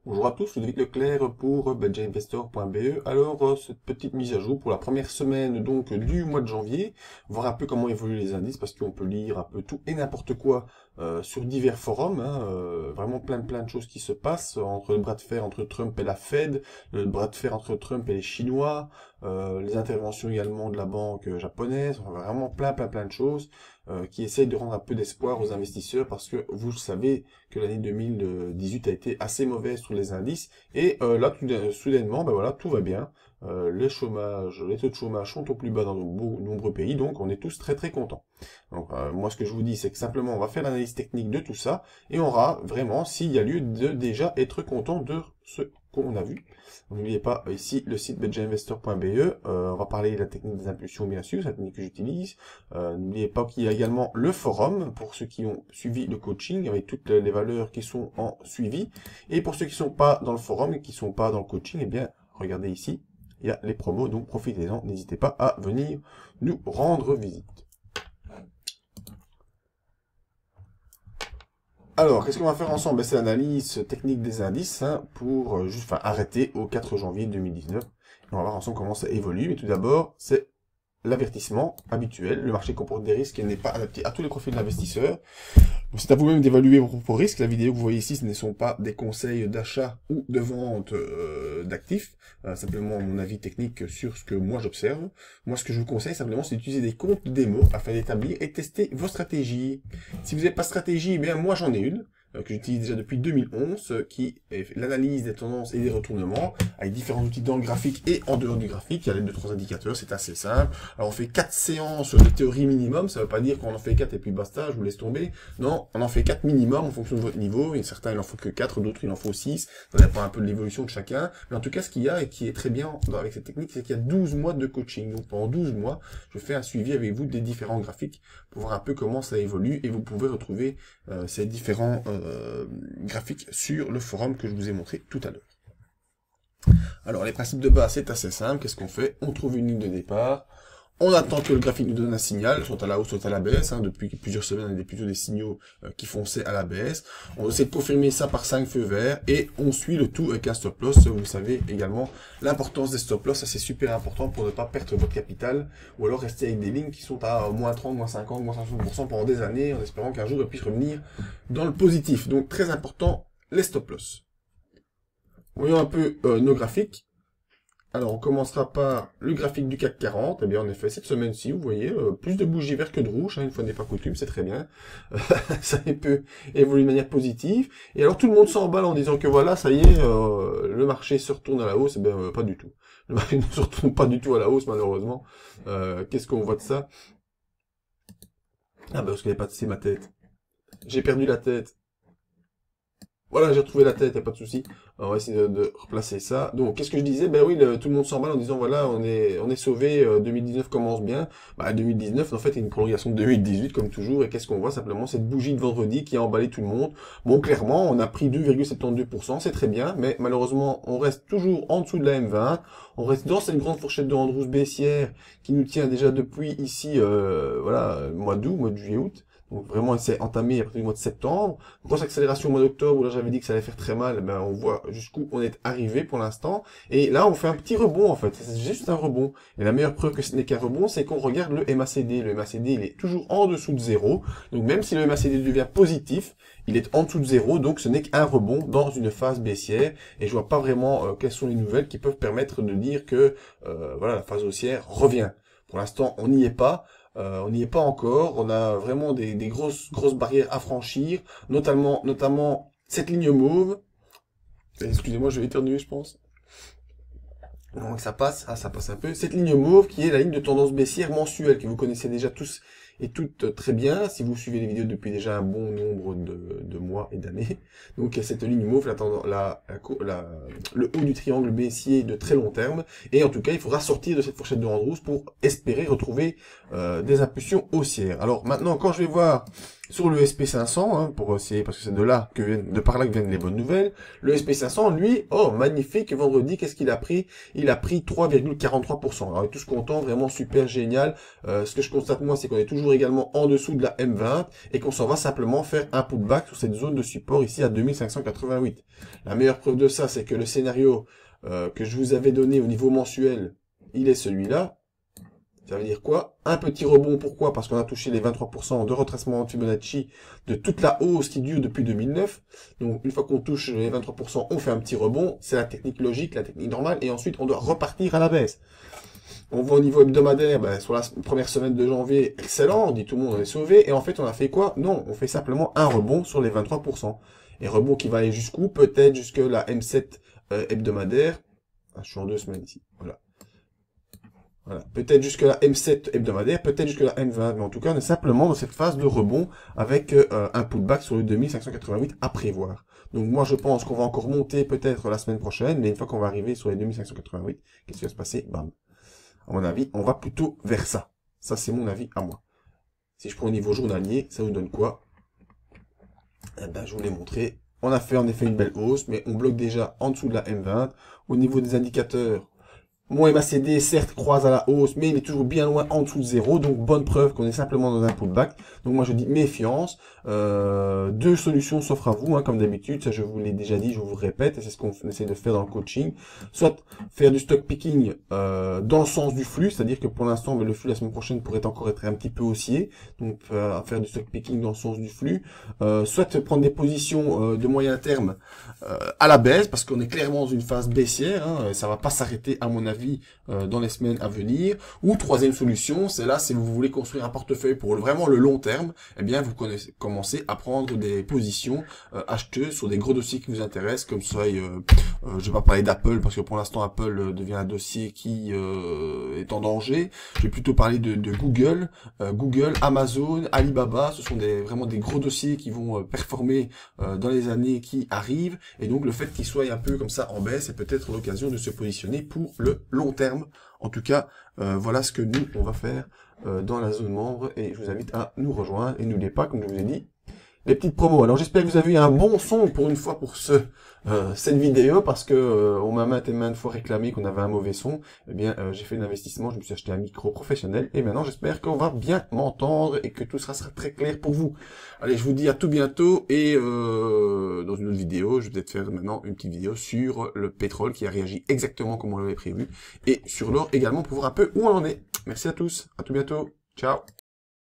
Bonjour à tous, Ludovic Leclerc pour budgetinvestor.be. Alors, cette petite mise à jour pour la première semaine donc du mois de janvier, voir un peu comment évoluent les indices, parce qu'on peut lire un peu tout et n'importe quoi sur divers forums, vraiment plein de choses qui se passent, entre le bras de fer entre Trump et la Fed, le bras de fer entre Trump et les Chinois, les interventions également de la banque japonaise, enfin, vraiment plein de choses qui essayent de rendre un peu d'espoir aux investisseurs, parce que vous savez que l'année 2018 a été assez mauvaise sur les indices, et là, soudainement, ben voilà, tout va bien. Les taux de chômage sont au plus bas dans de nombreux pays, donc on est tous très contents. Donc moi, ce que je vous dis, c'est que simplement, on va faire l'analyse technique de tout ça, et on aura vraiment, s'il y a lieu de déjà être content de ce qu'on a vu. N'oubliez pas, ici, le site budgetinvestor.be, on va parler de la technique des impulsions, bien sûr, c'est la technique que j'utilise. N'oubliez pas qu'il y a également le forum, pour ceux qui ont suivi le coaching, avec toutes les valeurs qui sont en suivi. Et pour ceux qui ne sont pas dans le forum et qui ne sont pas dans le coaching, eh bien, regardez ici, il y a les promos, donc profitez-en, n'hésitez pas à venir nous rendre visite. Alors, qu'est-ce qu'on va faire ensemble? C'est l'analyse technique des indices pour juste arrêter au 4 janvier 2019. Et on va voir ensemble comment ça évolue. Mais tout d'abord, c'est l'avertissement habituel. Le marché comporte des risques et n'est pas adapté à tous les profils de l'investisseur. C'est à vous-même d'évaluer vos propres risques. La vidéo que vous voyez ici, ce ne sont pas des conseils d'achat ou de vente d'actifs. Simplement mon avis technique sur ce que moi j'observe. Moi, ce que je vous conseille simplement, c'est d'utiliser des comptes démo afin d'établir et tester vos stratégies. Si vous n'avez pas de stratégie, eh bien moi j'en ai une que j'utilise déjà depuis 2011, qui est l'analyse des tendances et des retournements, avec différents outils dans le graphique et en dehors du graphique. Il y a l'aide de 3 indicateurs, c'est assez simple. Alors on fait 4 séances de théorie minimum, ça ne veut pas dire qu'on en fait 4 et puis basta, je vous laisse tomber. Non, on en fait 4 minimum en fonction de votre niveau, et certains il en faut que 4, d'autres il en faut 6, ça dépend un peu de l'évolution de chacun. Mais en tout cas, ce qu'il y a et qui est très bien avec cette technique, c'est qu'il y a 12 mois de coaching. Donc pendant 12 mois, je fais un suivi avec vous des différents graphiques pour voir un peu comment ça évolue, et vous pouvez retrouver ces différents graphiques sur le forum que je vous ai montré tout à l'heure. Alors les principes de base, c'est assez simple. Qu'est-ce qu'on fait? On trouve une ligne de départ, on attend que le graphique nous donne un signal, soit à la hausse, soit à la baisse. Depuis plusieurs semaines, il y a plutôt des signaux qui fonçaient à la baisse. On essaie de confirmer ça par 5 feux verts, et on suit le tout avec un stop loss. Vous savez également l'importance des stop loss, ça c'est super important pour ne pas perdre votre capital, ou alors rester avec des lignes qui sont à moins 30, moins 50, moins 50% pendant des années, en espérant qu'un jour elles puissent revenir dans le positif. Donc très important, les stop loss. Voyons un peu nos graphiques. Alors, on commencera par le graphique du CAC 40. Eh bien, en effet, cette semaine-ci, vous voyez, plus de bougies vertes que de rouges, une fois n'est pas coutume, c'est très bien. Ça peut évoluer de manière positive. Et alors, tout le monde s'emballe en disant que voilà, ça y est, le marché se retourne à la hausse. Eh bien, pas du tout. Le marché ne se retourne pas du tout à la hausse, malheureusement. Qu'est-ce qu'on voit de ça? Ah, ben, parce qu'il n'y a pas de... C'est ma tête. J'ai perdu la tête. Voilà, j'ai retrouvé la tête, y a pas de souci. On va essayer de replacer ça. Donc, qu'est-ce que je disais? Ben oui, tout le monde s'emballe en disant, voilà, on est sauvé, 2019 commence bien. 2019, en fait, il y a une prolongation de 2018, comme toujours. Et qu'est-ce qu'on voit? Simplement, cette bougie de vendredi qui a emballé tout le monde. Bon, clairement, on a pris 2,72%, c'est très bien, mais malheureusement, on reste toujours en dessous de la M20. On reste dans cette grande fourchette de Andrews baissière qui nous tient déjà depuis ici, mois d'août, mois de juillet, août. Donc vraiment, il s'est entamé à partir du mois de septembre. Grosse accélération au mois d'octobre, où là j'avais dit que ça allait faire très mal. Ben, on voit jusqu'où on est arrivé pour l'instant. Et là, on fait un petit rebond en fait. C'est juste un rebond. Et la meilleure preuve que ce n'est qu'un rebond, c'est qu'on regarde le MACD. Le MACD, il est toujours en dessous de 0. Donc même si le MACD devient positif, il est en dessous de 0. Donc ce n'est qu'un rebond dans une phase baissière. Et je vois pas vraiment quelles sont les nouvelles qui peuvent permettre de dire que la phase haussière revient. Pour l'instant, on n'y est pas. On n'y est pas encore, on a vraiment des grosses barrières à franchir, notamment cette ligne mauve. Excusez-moi, je vais éternuer, je pense. Donc ça passe, ça passe un peu. Cette ligne mauve qui est la ligne de tendance baissière mensuelle, que vous connaissez déjà tous et toutes très bien, si vous suivez les vidéos depuis déjà un bon nombre de mois et d'années. Donc cette ligne mauve, le haut du triangle baissier de très long terme, et en tout cas il faudra sortir de cette fourchette de Andrews pour espérer retrouver des impulsions haussières. Alors maintenant, quand je vais voir Sur le SP500, hein, pour essayer, parce que c'est de par là que viennent les bonnes nouvelles. Le SP500, lui, oh, magnifique, vendredi, qu'est-ce qu'il a pris? Il a pris 3,43%. Alors, tous contents, vraiment super génial. Ce que je constate, moi, c'est qu'on est toujours également en dessous de la M20 et qu'on s'en va simplement faire un pullback sur cette zone de support ici à 2588. La meilleure preuve de ça, c'est que le scénario que je vous avais donné au niveau mensuel, il est celui-là. Ça veut dire quoi? Un petit rebond, pourquoi? Parce qu'on a touché les 23% de retracement de Fibonacci de toute la hausse qui dure depuis 2009. Donc, une fois qu'on touche les 23%, on fait un petit rebond. C'est la technique logique, la technique normale. Et ensuite, on doit repartir à la baisse. On voit au niveau hebdomadaire, ben, sur la première semaine de janvier, excellent, on dit tout le monde on est sauvé. Et en fait, on a fait quoi? Non, on fait simplement un rebond sur les 23%. Et rebond qui va aller jusqu'où? Peut-être jusque la M7 hebdomadaire. Ah, je suis en 2 semaines ici. Voilà. Voilà. Peut-être jusque la M7 hebdomadaire, peut-être jusque la M20, mais en tout cas, on est simplement dans cette phase de rebond avec un pullback sur le 2588 à prévoir. Donc moi, je pense qu'on va encore monter peut-être la semaine prochaine, mais une fois qu'on va arriver sur les 2588, qu'est-ce qui va se passer? Bam. À mon avis, on va plutôt vers ça. Ça, c'est mon avis à moi. Si je prends au niveau journalier, ça nous donne quoi? Eh ben, je vous l'ai montré. On a fait en effet une belle hausse, mais on bloque déjà en dessous de la M20. Au niveau des indicateurs, mon MACD, certes, croise à la hausse, mais il est toujours bien loin en dessous de zéro. Donc, bonne preuve qu'on est simplement dans un pullback. Donc, moi, je dis méfiance. Deux solutions s'offrent à vous, hein, comme d'habitude. Ça, je vous l'ai déjà dit, je vous répète. Et c'est ce qu'on essaie de faire dans le coaching. Soit faire du stock picking dans le sens du flux. C'est-à-dire que pour l'instant, le flux la semaine prochaine pourrait encore être un petit peu haussier. Donc, faire du stock picking dans le sens du flux. Soit prendre des positions de moyen terme à la baisse, parce qu'on est clairement dans une phase baissière. Hein, ça va pas s'arrêter, à mon avis, dans les semaines à venir. Ou troisième solution, c'est là, si vous voulez construire un portefeuille pour vraiment le long terme, eh bien vous commencez à prendre des positions acheteuses sur des gros dossiers qui vous intéressent, comme ça, je vais pas parler d'Apple parce que pour l'instant Apple devient un dossier qui est en danger. Je vais plutôt parler de Google, Google, Amazon, Alibaba. Ce sont vraiment des gros dossiers qui vont performer dans les années qui arrivent, et donc le fait qu'ils soient un peu comme ça en baisse est peut-être l'occasion de se positionner pour le long terme. En tout cas, voilà ce que nous, on va faire dans la zone membre, et je vous invite à nous rejoindre. Et n'oubliez pas, comme je vous ai dit, les petites promos. Alors j'espère que vous avez eu un bon son pour une fois pour cette vidéo, parce que on m'a maintes et maintes fois réclamé qu'on avait un mauvais son. Eh bien, j'ai fait un investissement, je me suis acheté un micro professionnel, et maintenant j'espère qu'on va bien m'entendre et que tout sera très clair pour vous. Allez, je vous dis à tout bientôt, et dans une autre vidéo, je vais peut-être faire maintenant une petite vidéo sur le pétrole qui a réagi exactement comme on l'avait prévu, et sur l'or également pour voir un peu où on en est. Merci à tous, à tout bientôt, ciao.